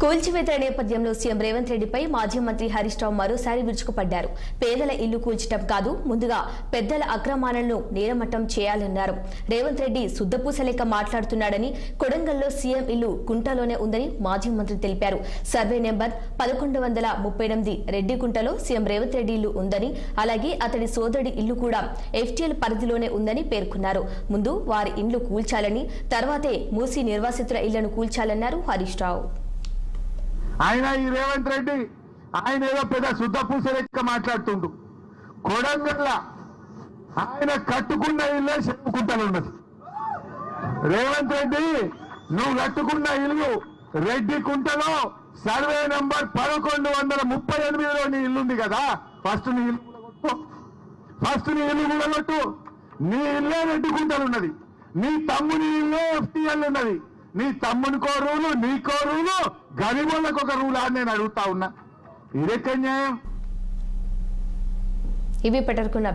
కూల్చివేత నేపథ్యంలో సీఎం రేవంత్ రెడ్డిపై మాజీ మంత్రి హరీష్ రావు మరోసారి విరుచుకుపడ్డారు. పేదల ఇల్లు కూల్చడం కాదు, ముందుగా పెద్దల అక్రమాలను నేరమట్టం చేయాలన్నారు. రేవంత్ రెడ్డి శుద్ధపూసలేక మాట్లాడుతున్నాడని, కొడంగల్లో సీఎం ఇల్లు కుంటలోనే ఉందని మాజీ మంత్రి తెలిపారు. సర్వే నెంబర్ 1138 రెడ్డికుంటలో సీఎం రేవంత్ రెడ్డి ఇల్లు ఉందని, అలాగే అతడి సోదరుడి ఇల్లు కూడా ఎఫ్టీఎల్ పరిధిలోనే ఉందని పేర్కొన్నారు. ముందు వారి ఇండ్లు కూల్చాలని, తర్వాతే మూసి నిర్వాసితుల ఇళ్లను కూల్చాలన్నారు హరీష్ రావు. ఆయన ఈ రేవంత్ రెడ్డి ఆయన ఏదో పెద్ద శుద్ధపూస లెక్క మాట్లాడుతుండు. కొడంగల్ల ఆయన కట్టుకున్న ఇల్లే చెప్పుకుంటాను ఉన్నది. రేవంత్ రెడ్డి నువ్వు కట్టుకున్న ఇల్లు రెడ్డి కుంటలో సర్వే నెంబర్ 1138లో నీ ఇల్లుంది కదా. ఫస్ట్ నీ ఇల్లు కూడా కొట్టు. నీ ఇల్లే రెడ్డి కుంటలు ఉన్నది. నీ తమ్ముని ఇల్లే ఎఫ్టీఎల్ ఉన్నది. నీ తమ్మునికో రూలు, నీకో రూలు, గరీబులకు ఒక రూల్ అని నేను అడుగుతా ఉన్నా. ఇదెక్క న్యాయం? ఇవి పెట్టరుకున్న